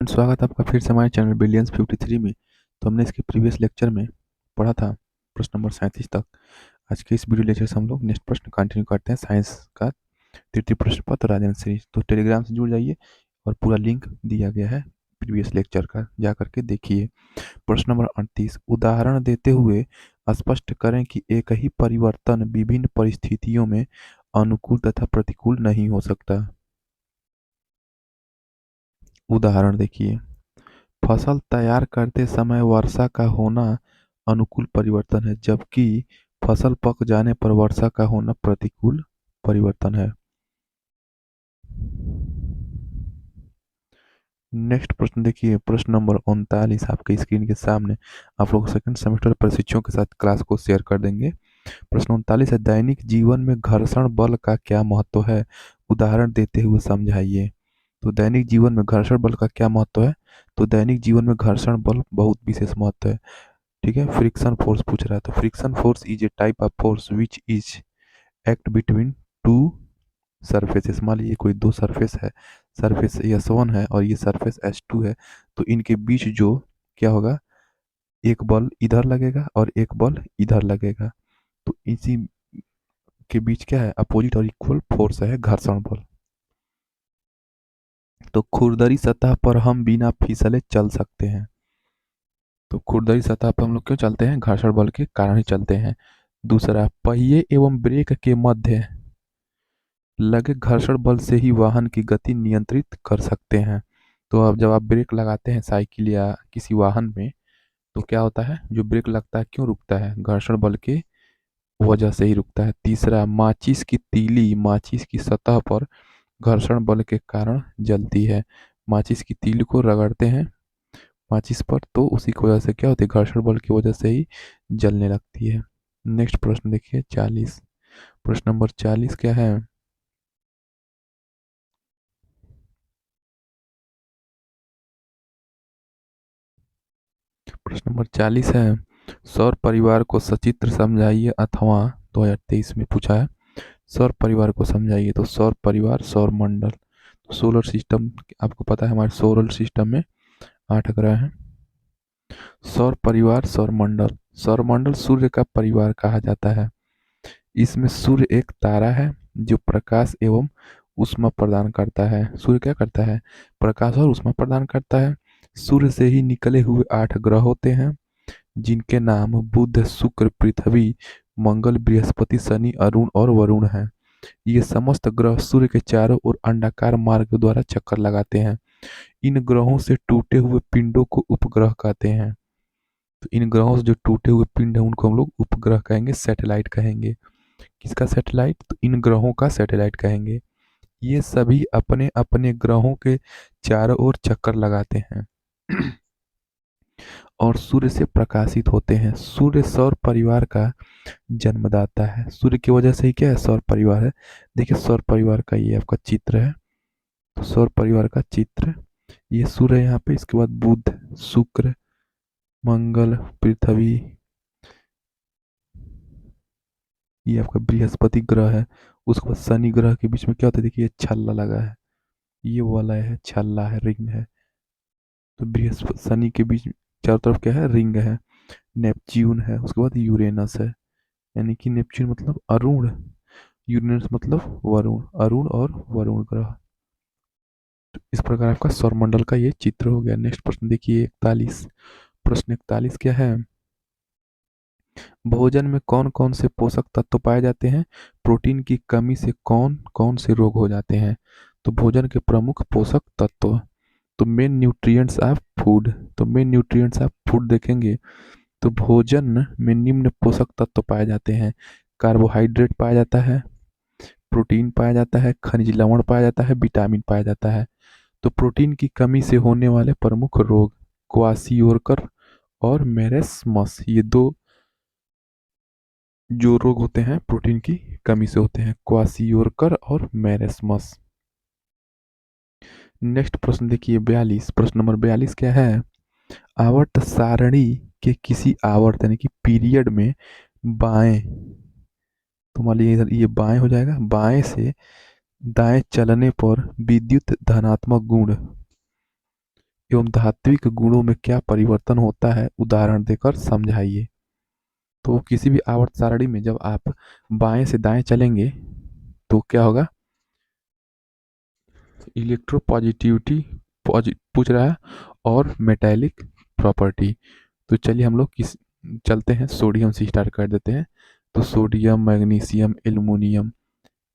स्वागत है आपका फिर से हमारे चैनल बिलियंस 53 में। तो हमने इसके प्रीवियस लेक्चर में पढ़ा था प्रश्न नंबर 37 तक। आज के इस वीडियो लेक्चर से हम लोग नेक्स्ट प्रश्न कंटिन्यू करते हैं, साइंस का तृतीय प्रश्न पत्र राजन सीरीज। तो टेलीग्राम से जुड़ जाइए और पूरा लिंक दिया गया है प्रीवियस लेक्चर का, जा करके देखिए। प्रश्न नंबर 38, उदाहरण देते हुए स्पष्ट करें कि एक ही परिवर्तन विभिन्न परिस्थितियों में अनुकूल तथा प्रतिकूल नहीं हो सकता। उदाहरण देखिए, फसल तैयार करते समय वर्षा का होना अनुकूल परिवर्तन है, जबकि फसल पक जाने पर वर्षा का होना प्रतिकूल परिवर्तन है। नेक्स्ट प्रश्न देखिए, प्रश्न नंबर 39 आपके स्क्रीन के सामने। आप लोग सेकंड सेमेस्टर प्रशिक्षुओं के साथ क्लास को शेयर कर देंगे। प्रश्न 39 है, दैनिक जीवन में घर्षण बल का क्या महत्व है, उदाहरण देते हुए समझाइए। तो दैनिक जीवन में घर्षण बल का क्या महत्व है? तो दैनिक जीवन में घर्षण बल बहुत विशेष महत्व है। ठीक है, फ्रिक्शन फोर्स पूछ रहा है। तो friction force is a type of force which is act between two surfaces. मान लीजिए कोई दो सरफेस है, सरफेस S1 है और ये सरफेस S2 है। तो इनके बीच जो क्या होगा, एक बल इधर लगेगा और एक बल इधर लगेगा। तो इसी के बीच क्या है, अपोजिट और इक्वल फोर्स है घर्षण बल। तो खुरदरी सतह पर हम बिना फिसले चल सकते हैं। तो खुरदरी सतह पर हम लोग क्यों चलते हैं? घर्षण बल के कारण ही चलते हैं। दूसरा, पहिए एवं ब्रेक के मध्य लगे घर्षण बल से ही वाहन की गति नियंत्रित कर सकते हैं। तो अब जब आप ब्रेक लगाते हैं साइकिल या किसी वाहन में, तो क्या होता है, जो ब्रेक लगता है क्यों रुकता है? घर्षण बल के वजह से ही रुकता है। तीसरा, माचिस की तीली माचिस की सतह पर घर्षण बल के कारण जलती है। माचिस की तीली को रगड़ते हैं माचिस पर, तो उसी की वजह से क्या होती है, घर्षण बल की वजह से ही जलने लगती है। नेक्स्ट प्रश्न देखिए 40। प्रश्न नंबर 40 क्या है? प्रश्न नंबर 40 है, सौर परिवार को सचित्र समझाइए, अथवा 2023 में पूछा है। सौर परिवार को समझाइए। तो सौर परिवार, सौर मंडल, सोलर सिस्टम, आपको पता है हमारे सोलर सिस्टम में 8 ग्रह हैं। सौर परिवार, सौर मंडल। सौर मंडल सूर्य का परिवार कहा जाता है। इसमें सूर्य एक तारा है जो प्रकाश एवं ऊष्मा प्रदान करता है। सूर्य क्या करता है? प्रकाश और ऊष्मा प्रदान करता है। सूर्य से ही निकले हुए 8 ग्रह होते हैं, जिनके नाम बुध, शुक्र, पृथ्वी, मंगल, बृहस्पति, शनि, अरुण और वरुण हैं। ये समस्त ग्रह सूर्य के चारों ओर अंडाकार मार्ग द्वारा चक्कर लगाते हैं। इन ग्रहों से टूटे हुए पिंडों को उपग्रह कहते हैं। तो इन ग्रहों से जो टूटे हुए पिंड हैं उनको हम लोग उपग्रह कहेंगे, सैटेलाइट कहेंगे। किसका सैटेलाइट? तो इन ग्रहों का सैटेलाइट कहेंगे। ये सभी अपने अपने ग्रहों के चारों ओर चक्कर लगाते हैं और सूर्य से प्रकाशित होते हैं। सूर्य सौर परिवार का जन्मदाता है। सूर्य की वजह से ही क्या है, सौर परिवार है। देखिए सौर परिवार का ये आपका चित्र है। तो सौर परिवार का चित्र, ये सूर्य है यहाँ पे, इसके बाद बुध, शुक्र, मंगल, पृथ्वी, ये आपका बृहस्पति ग्रह है। उसके बाद शनि ग्रह के बीच में क्या होता है, देखिए छल्ला लगा है, ये वलय है, छल्ला है, रिंग है। तो बृहस्पति शनि के बीच चारों तरफ क्या है, रिंग है। नेपच्यून है, उसके बाद यूरेनस है, यानी कि नेपच्यून मतलब अरुण, यूरेनस मतलब वरुण, अरुण और वरुण ग्रह। तो इस प्रकार आपका सौरमंडल का ये चित्र हो गया। नेक्स्ट प्रश्न देखिए 41। प्रश्न 41 क्या है? भोजन में कौन कौन से पोषक तत्व पाए जाते हैं? प्रोटीन की कमी से कौन कौन से रोग हो जाते हैं? तो भोजन के प्रमुख पोषक तत्व, तो मेन न्यूट्रिएंट्स ऑफ फूड। तो मेन न्यूट्रिएंट्स ऑफ फूड देखेंगे तो भोजन में निम्न पोषक तत्व पाए जाते हैं। कार्बोहाइड्रेट पाया जाता है, प्रोटीन पाया जाता है, खनिज लवण पाया जाता है, विटामिन पाया जाता है। तो प्रोटीन की कमी से होने वाले प्रमुख रोग क्वासियोरकर और मेरेस्मस, ये दो जो रोग होते हैं प्रोटीन की कमी से होते हैं, क्वासियोरकर और मेरेस्मस। नेक्स्ट प्रश्न देखिए 42। प्रश्न नंबर 42 क्या है? आवर्त सारणी के किसी आवर्त यानी कि पीरियड में बाएं, तो मान लीजिए इधर ये बाएं हो जाएगा, बाएं से दाएं चलने पर विद्युत धनात्मक गुण एवं धात्विक गुणों में क्या परिवर्तन होता है, उदाहरण देकर समझाइए। तो किसी भी आवर्त सारणी में जब आप बाएं से दाएं चलेंगे तो क्या होगा, इलेक्ट्रोपॉजिटिविटी पूछ रहा है और मेटेलिक प्रॉपर्टी। तो चलिए हम लोग किस चलते हैं, सोडियम से स्टार्ट कर देते हैं। तो सोडियम, मैग्नीशियम, एल्युमिनियम,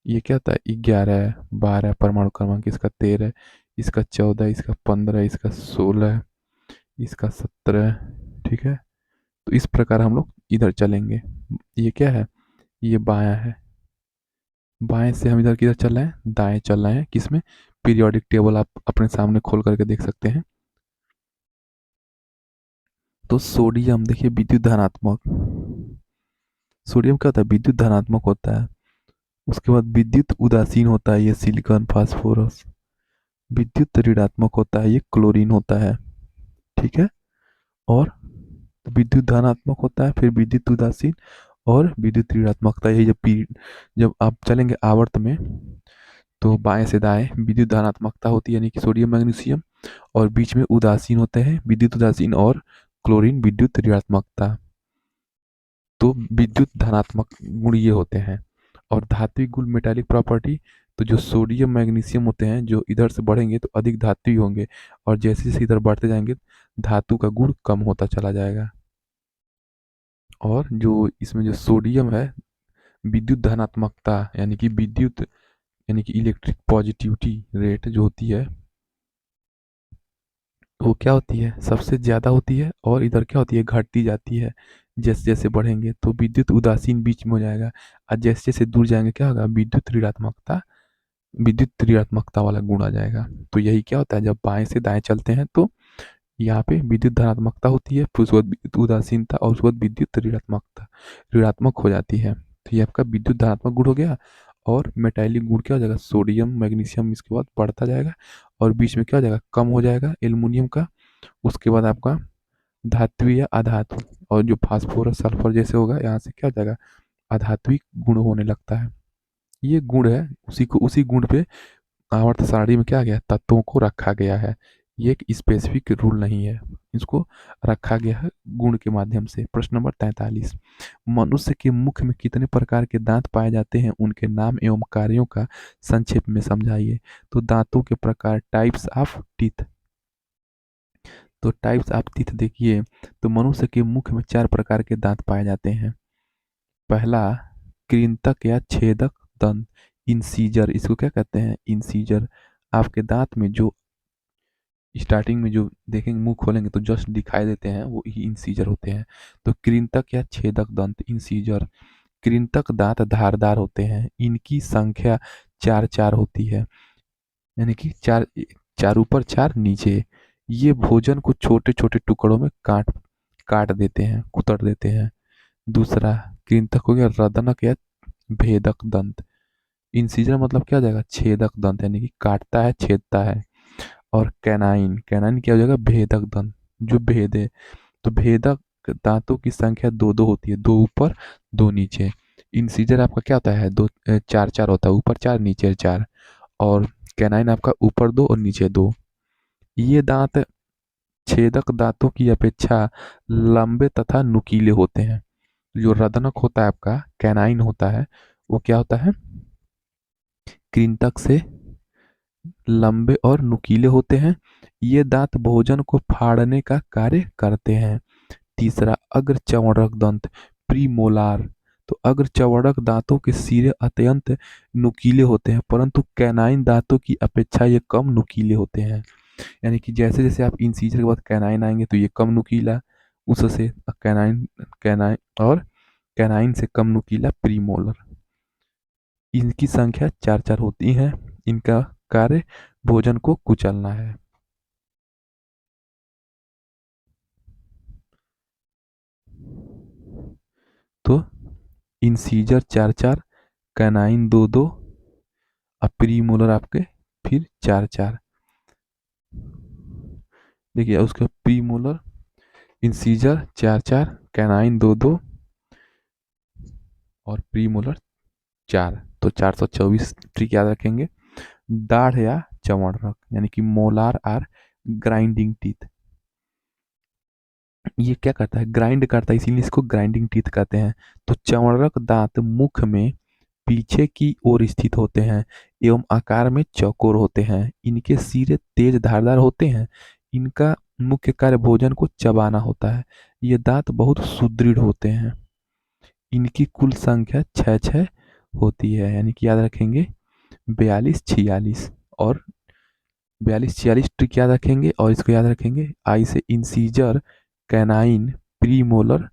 ये क्या होता है, 11 है, 12 परमाणु क्रमांक, इसका 13, इसका 14, इसका 15, इसका 16, इसका 17। ठीक है, तो इस प्रकार हम लोग इधर चलेंगे। ये क्या है, ये बायां है, बाएं से हम इधर किधर चल रहे हैं, दाएं चल रहे हैं। किसमें, पीरियोडिक टेबल आप अपने सामने खोल करके देख सकते हैं। तो सोडियम देखिए विद्युत धनात्मक, सोडियम क्या होता है, विद्युत धनात्मक होता है। उसके बाद विद्युत उदासीन होता है, ये सिलिकॉन फास्फोरस। विद्युत ऋणात्मक होता है, ये क्लोरीन होता है। ठीक है, और विद्युत धनात्मक होता है, फिर विद्युत उदासीन और विद्युत ऋणात्मकता। यही जब आप चलेंगे आवर्त में तो बाएं से दाएं विद्युत धनात्मकता होती है, यानी कि सोडियम मैग्नीशियम, और बीच में उदासीन होते हैं, विद्युत उदासीन और क्लोरीन विद्युत ऋणात्मकता। तो विद्युत धनात्मक गुण ये होते हैं। और धात्विक गुण मेटालिक प्रॉपर्टी, तो जो सोडियम मैग्नीशियम होते हैं जो इधर से बढ़ेंगे तो अधिक धात्विक होंगे, और जैसे जैसे इधर बढ़ते जाएंगे धातु का गुण कम होता चला जाएगा। और जो इसमें जो सोडियम है, विद्युत धनात्मकता यानी कि विद्युत यानी कि इलेक्ट्रिक पॉजिटिविटी रेट जो होती है वो क्या होती है, सबसे ज़्यादा होती है, और इधर क्या होती है, घटती जाती है जैसे जैसे बढ़ेंगे। तो विद्युत उदासीन बीच में हो जाएगा, और जैसे जैसे दूर जाएंगे क्या होगा, विद्युत ऋणात्मकता वाला गुण आ जाएगा। तो यही क्या होता है, जब बाएं से दाएं चलते हैं तो यहाँ पे विद्युत धनात्मकता होती है, फिर उसके बाद विद्युत उदासीनता, और उसके बाद विद्युत ऋणात्मकता ऋणात्मक हो जाती है। तो ये आपका विद्युत धनात्मक गुण हो गया। और मेटालिक गुण क्या हो जाएगा, सोडियम मैग्नीशियम, इसके बाद बढ़ता जाएगा और बीच में क्या हो जाएगा, कम हो जाएगा एल्युमिनियम का। उसके बाद आपका धात्विक या अधातु, और जो फास्फोरस सल्फर जैसे होगा यहाँ से क्या हो जाएगा, अधात्विक गुण होने लगता है। ये गुण है, उसी गुण पे आवर्त सारणी में क्या गया, तत्वों को रखा गया है। ये एक स्पेसिफिक रूल नहीं है, इसको रखा गया है गुण के माध्यम से। प्रश्न नंबर 43, मनुष्य के मुख में कितने प्रकार के दांत पाए जाते हैं, उनके नाम एवं कार्यों का संक्षेप में समझाइए। तो दांतों के प्रकार, टाइप्स ऑफ टीथ। तो टाइप्स ऑफ टीथ देखिए, तो मनुष्य के मुख में 4 प्रकार के दांत पाए जाते हैं। पहला, कृंतक या छेदक दंत, इंसीजर, इसको क्या कहते हैं, इंसीजर। आपके दांत में जो स्टार्टिंग में जो देखेंगे, मुंह खोलेंगे तो जस्ट दिखाई देते हैं, वो ही इंसीजर होते हैं। तो कृंतक या छेदक दंत, इंसीजर। कृंतक दांत धारदार होते हैं, इनकी संख्या 4 4 होती है, यानी कि 4 4 ऊपर 4 नीचे। ये भोजन को छोटे छोटे टुकड़ों में काट काट देते हैं, कुतर देते हैं। दूसरा, कृंतक हो गया रदनक या भेदक दंत। इंसीजर मतलब क्या हो जाएगा, छेदक दंत, यानी कि काटता है, छेदता है। और कैनाइन, कैनाइन क्या हो जाएगा, भेदक दंत, जो भेदे। तो भेदक दांतों की संख्या 2 2 होती है, 2 ऊपर 2 नीचे। इंसीजर आपका क्या होता है, 4 4 होता है, ऊपर 4 नीचे 4। और कैनाइन आपका ऊपर 2 और नीचे 2। ये दांत छेदक दांतों की अपेक्षा लंबे तथा नुकीले होते हैं। जो रदनक होता है आपका, कैनाइन होता है, वो क्या होता है, कृंतक से लंबे और नुकीले होते हैं। ये दांत भोजन को फाड़ने का कार्य करते हैं। तीसरा, अग्र चवणक दंत, प्रीमोलार। तो अग्र चवणक दांतों के सिरे अत्यंत नुकीले होते हैं, परंतु कैनाइन दांतों की अपेक्षा ये कम नुकीले होते हैं। यानी कि जैसे जैसे आप इंसीजर के बाद कैनाइन आएंगे तो ये कम नुकीला, उससे कैनाइन कैनाइन और कैनाइन से कम नुकीला प्रीमोलर। इनकी संख्या 4 4 होती है। इनका कार्य भोजन को कुचलना है। तो इंसीजर 4 4, कैनाइन 2 2, और प्रीमोलर आपके फिर 4 4। देखिए उसका प्रीमोलर, इंसीजर 4 4, कैनाइन 2 2 और प्रीमोलर 4। तो 424 ट्रिक याद रखेंगे। दाढ़ या चवणरक, यानी कि मोलार आर ग्राइंडिंग टीथ। ये क्या करता है, ग्राइंड करता है, इसीलिए इसको ग्राइंडिंग टीथ कहते हैं। तो चौड़क दांत मुख में पीछे की ओर स्थित होते हैं एवं आकार में चौकोर होते हैं। इनके सिरे तेज धारदार होते हैं। इनका मुख्य कार्य भोजन को चबाना होता है। ये दांत बहुत सुदृढ़ होते हैं। इनकी कुल संख्या छः छः होती है, यानी कि याद रखेंगे 42 46, और 42 46 ट्रिक याद रखेंगे, और इसको याद रखेंगे आई से इंसीजर, कैनाइन, प्रीमोलर,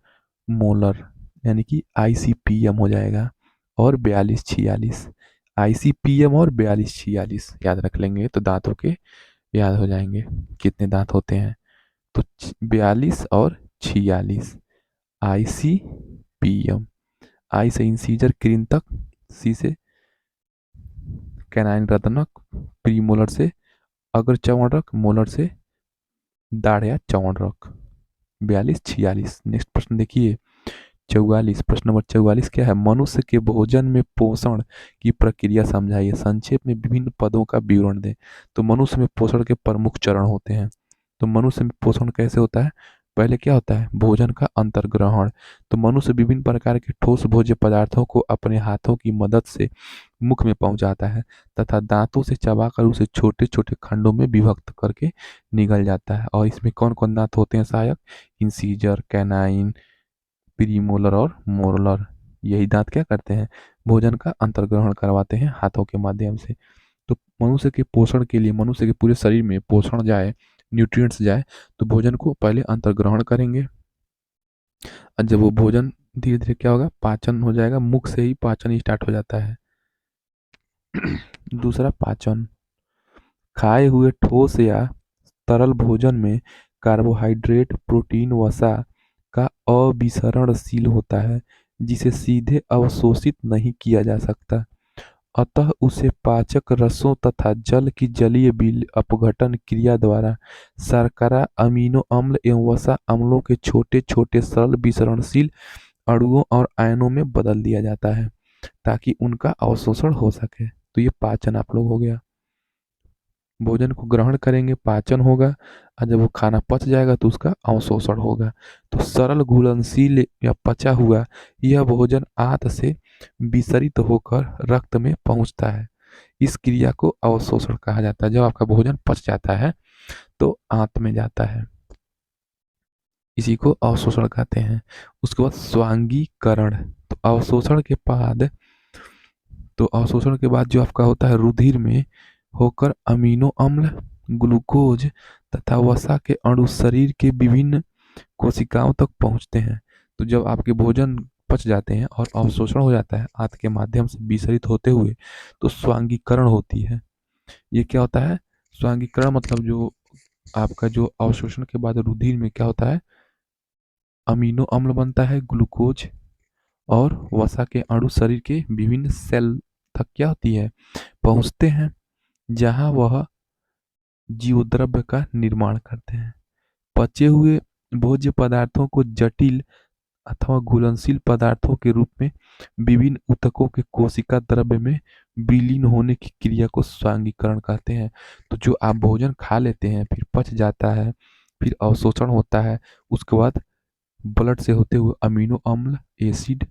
मोलर, यानी कि ICPM हो जाएगा। और 42 46, ICPM और 42 46 याद रख लेंगे तो दांतों के याद हो जाएंगे कितने दांत होते हैं। तो 42 और 46, ICPM, आई से इंसीजर कृंतक, सी से कैनाइन रत्नक, प्रीमोलर से अग्र चौड़क, मोलर से दाढ़ या चौड़क। 42 46। नेक्स्ट प्रश्न देखिए 44, प्रश्न नंबर 44 क्या है, मनुष्य के भोजन में पोषण की प्रक्रिया समझाइए, संक्षेप में विभिन्न पदों का विवरण दें। तो मनुष्य में पोषण के प्रमुख चरण होते हैं। तो मनुष्य में पोषण कैसे होता है, पहले क्या होता है, भोजन का अंतर्ग्रहण। तो मनुष्य विभिन्न प्रकार के ठोस भोज्य पदार्थों को अपने हाथों की मदद से मुख में पहुंचाता है तथा दांतों से चबाकर उसे छोटे छोटे खंडों में विभक्त करके निगल जाता है। और इसमें कौन कौन दांत होते हैं सहायक, इंसीजर, कैनाइन, प्रीमोलर और मोलर। यही दांत क्या करते हैं, भोजन का अंतर्ग्रहण करवाते हैं हाथों के माध्यम से। तो मनुष्य के पोषण के लिए, मनुष्य के पूरे शरीर में पोषण जाए, न्यूट्रिएंट्स जाए, तो भोजन को पहले अंतर्ग्रहण करेंगे। और जब वो भोजन धीरे धीरे क्या होगा, पाचन हो जाएगा, मुख से ही पाचन स्टार्ट हो जाता है। दूसरा पाचन, खाए हुए ठोस या तरल भोजन में कार्बोहाइड्रेट, प्रोटीन, वसा का अभिसरणशील होता है जिसे सीधे अवशोषित नहीं किया जा सकता। अतः उसे पाचक रसों तथा जल की जलीय बिल अपघटन क्रिया द्वारा शर्करा, अमीनो अम्ल एवं वसा अम्लों के छोटे छोटे सरल विसरणशील अणुओं और आयनों में बदल दिया जाता है ताकि उनका अवशोषण हो सके। तो ये पाचन आप लोग हो गया। भोजन को ग्रहण करेंगे, पाचन होगा, और जब वो खाना पच जाएगा तो उसका अवशोषण होगा। तो सरल घुलनशील या पचा हुआ यह भोजन आंत से विसरित होकर रक्त में पहुंचता है। इस क्रिया को अवशोषण कहा जाता है। जब आपका भोजन पच जाता है तो आंत में जाता है, इसी को अवशोषण कहते हैं। उसके बाद स्वांगीकरण। तो अवशोषण के बाद जो आपका होता है, रुधिर में होकर अमीनो अम्ल, ग्लूकोज तथा वसा के अणु शरीर के विभिन्न कोशिकाओं तक पहुंचते हैं। तो जब आपके भोजन पच जाते हैं और अवशोषण हो जाता है आंत के माध्यम से विसरित होते हुए, तो स्वांगीकरण होती है। ये क्या होता है, स्वांगीकरण मतलब जो आपका जो अवशोषण के बाद रुधिर में क्या होता है, अमीनो अम्ल बनता है, ग्लूकोज और वसा के अणु शरीर के विभिन्न सेल तक क्या होती है, पहुंचते हैं, जहां वह जीवद्रव्य का निर्माण करते हैं। पचे हुए भोज्य पदार्थों को जटिल अथवा घुलनशील पदार्थों के रूप में विभिन्न ऊतकों के कोशिका द्रव्य में विलीन होने की क्रिया को स्वांगीकरण कहते हैं। तो जो आप भोजन खा लेते हैं, फिर पच जाता है, फिर अवशोषण होता है, उसके बाद ब्लड से होते हुए अमीनो अम्ल, एसिड,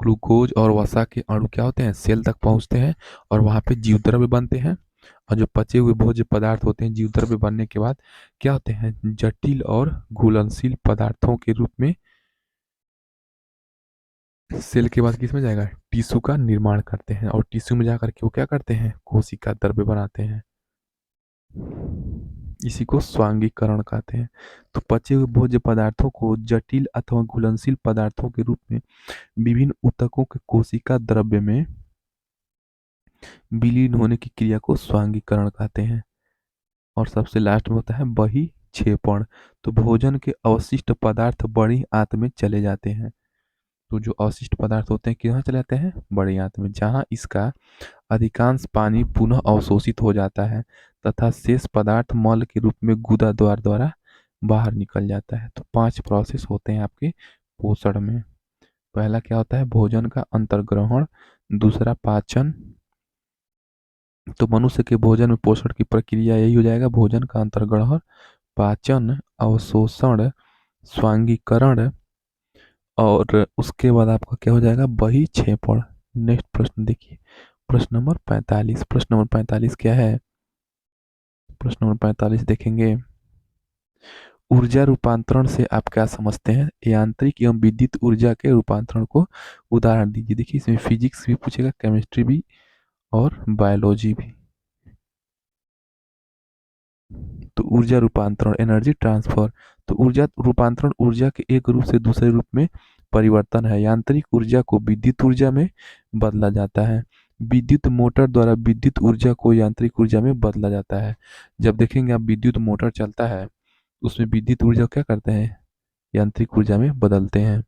ग्लूकोज और वसा के अणु क्या होते हैं, सेल तक पहुंचते हैं और वहां पे जीवद्रव्य बनते हैं। और जो पचे हुए भोज्य पदार्थ होते हैं, जीवद्रव्य बनने के बाद क्या होते हैं, जटिल और घुलनशील पदार्थों के रूप में सेल के बाद किसमें जाएगा, टिश्यू का निर्माण करते हैं, और टिश्यू में जाकर के वो क्या करते हैं, कोशिका द्रव्य बनाते हैं। इसी को स्वांगीकरण कहते हैं। तो पचे हुए भोज्य पदार्थों को जटिल अथवा घुलनशील पदार्थों के रूप में विभिन्न ऊतकों के कोशिका द्रव्य में विलीन होने की क्रिया को स्वांगीकरण कहते हैं। और सबसे लास्ट में होता है बहिक्षेपण। तो भोजन के अवशिष्ट पदार्थ बड़ी आंत में चले जाते हैं। तो जो अवशिष्ट पदार्थ होते हैं कहाँ चले जाते हैं, बड़ी आंत में, जहाँ इसका अधिकांश पानी पुनः अवशोषित हो जाता है तथा शेष पदार्थ मल के रूप में गुदा द्वार द्वारा बाहर निकल जाता है। तो 5 प्रोसेस होते हैं आपके पोषण में। पहला क्या होता है, भोजन का अंतर्ग्रहण, दूसरा पाचन, तो मनुष्य के भोजन में पोषण की प्रक्रिया यही हो जाएगा, भोजन का अंतर्ग्रहण, पाचन, अवशोषण, स्वांगीकरण, और उसके बाद आपका क्या हो जाएगा, बहिक्षेपण। नेक्स्ट प्रश्न देखिए, प्रश्न नंबर 45। प्रश्न नंबर 45 क्या है? प्रश्न नंबर 45 देखेंगे, ऊर्जा रूपांतरण से आप क्या समझते हैं? यांत्रिक एवं विद्युत ऊर्जा के रूपांतरण को उदाहरण दीजिए। देखिए इसमें फिजिक्स भी पूछेगा, केमिस्ट्री भी और बायोलॉजी भी। तो ऊर्जा रूपांतरण, एनर्जी ट्रांसफर, तो ऊर्जा रूपांतरण ऊर्जा के एक रूप से दूसरे रूप में परिवर्तन है। यांत्रिक ऊर्जा को विद्युत ऊर्जा में बदला जाता है। विद्युत मोटर द्वारा विद्युत ऊर्जा को यांत्रिक ऊर्जा में बदला जाता है। जब देखेंगे आप विद्युत मोटर चलता है, उसमें विद्युत ऊर्जा क्या करते हैं, यांत्रिक ऊर्जा में बदलते हैं।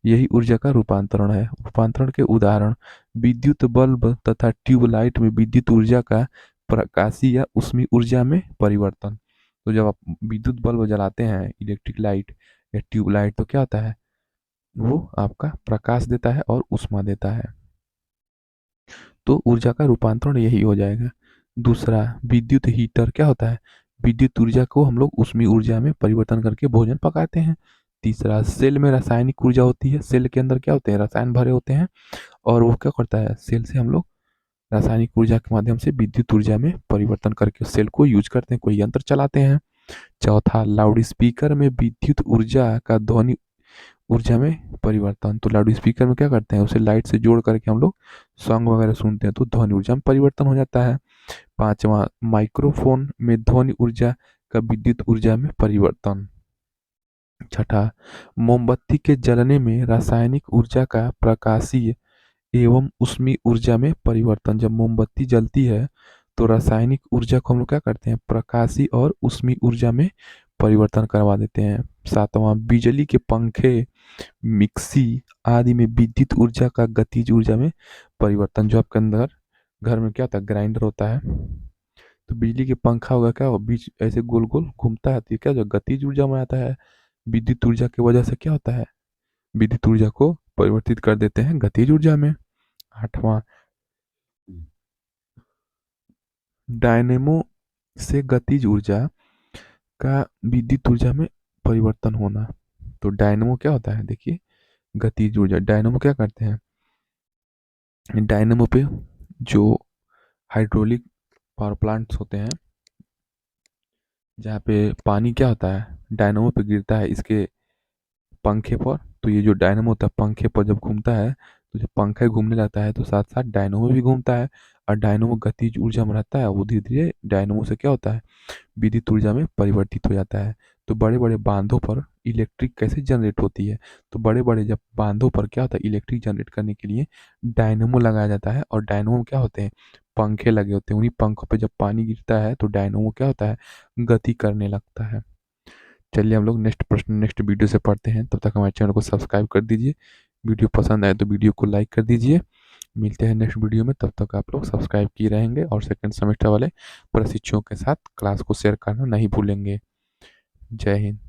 यही ऊर्जा का रूपांतरण है। रूपांतरण के उदाहरण, विद्युत बल्ब तथा ट्यूबलाइट में विद्युत ऊर्जा का प्रकाशीय या ऊष्मीय ऊर्जा में परिवर्तन। तो जब आप विद्युत बल्ब जलाते हैं, इलेक्ट्रिक लाइट या ट्यूबलाइट, तो क्या होता है, वो आपका प्रकाश देता है और ऊष्मा देता है। तो ऊर्जा का रूपांतरण यही हो जाएगा। दूसरा, विद्युत हीटर क्या होता है, विद्युत ऊर्जा को हम लोग ऊष्मीय ऊर्जा में परिवर्तन करके भोजन पकाते हैं। तीसरा, सेल में रासायनिक ऊर्जा होती है। सेल के अंदर क्या होते हैं, रसायन भरे होते हैं, और वो क्या करता है, सेल से हम लोग रासायनिक ऊर्जा के माध्यम से विद्युत ऊर्जा में परिवर्तन करके सेल को यूज करते हैं, कोई यंत्र चलाते हैं। चौथा, लाउड स्पीकर में विद्युत ऊर्जा का ध्वनि ऊर्जा में परिवर्तन। तो लाउड स्पीकर में क्या करते हैं, उसे लाइट से जोड़ करके हम लोग सॉन्ग वगैरह सुनते हैं, तो ध्वनि ऊर्जा में परिवर्तन हो जाता है। पांचवा, माइक्रोफोन में ध्वनि ऊर्जा का विद्युत ऊर्जा में परिवर्तन। छठा, मोमबत्ती के जलने में रासायनिक ऊर्जा का प्रकाशीय एवं ऊष्मीय ऊर्जा में परिवर्तन। जब मोमबत्ती जलती है तो रासायनिक ऊर्जा को हम लोग क्या करते हैं, प्रकाशीय और ऊष्मीय ऊर्जा में परिवर्तन करवा देते हैं। सातवां, बिजली के पंखे, मिक्सी आदि में विद्युत ऊर्जा का गतिज ऊर्जा में परिवर्तन। जो आपके अंदर घर में क्या होता है, ग्राइंडर होता है, तो बिजली के पंखा होगा, क्या हो, बीच ऐसे गोल गोल घूमता है, तो ये क्या जो गतिज ऊर्जा में आता है। विद्युत ऊर्जा की वजह से क्या होता है, विद्युत ऊर्जा को परिवर्तित कर देते हैं गतिज ऊर्जा में। आठवां, डायनेमो से गतिज ऊर्जा का विद्युत ऊर्जा में परिवर्तन होना। तो डायनेमो क्या होता है, देखिए गतिज ऊर्जा, डायनेमो क्या करते हैं, डायनेमो पे जो हाइड्रोलिक पावर प्लांट्स होते हैं, जहाँ पे पानी क्या होता है, डायनेमो पे गिरता है इसके पंखे पर। तो ये जो डायनेमो होता है, पंखे पर जब घूमता है, तो जब पंखा घूमने लगता है तो साथ साथ डायनेमो भी घूमता है, और डायनेमो गतिज ऊर्जा में रहता है, वो धीरे धीरे डायनेमो से क्या होता है, विद्युत ऊर्जा में परिवर्तित हो जाता है। तो बड़े बड़े बांधों पर इलेक्ट्रिक कैसे जनरेट होती है, तो बड़े बड़े जब बांधों पर क्या होता है, इलेक्ट्रिक जनरेट करने के लिए डायनेमो लगाया जाता है, और डायनेमो में क्या होते हैं, पंखे लगे होते हैं। उन्हीं पंखों पे जब पानी गिरता है तो डायनेमो क्या होता है, गति करने लगता है। चलिए हम लोग नेक्स्ट प्रश्न नेक्स्ट वीडियो से पढ़ते हैं, तब तक हमारे चैनल को सब्सक्राइब कर दीजिए। वीडियो पसंद आए तो वीडियो को लाइक कर दीजिए। मिलते हैं नेक्स्ट वीडियो में, तब तक आप लोग सब्सक्राइब किए रहेंगे और सेकंड सेमेस्टर वाले प्रशिक्षुओं के साथ क्लास को शेयर करना नहीं भूलेंगे। जय हिंद।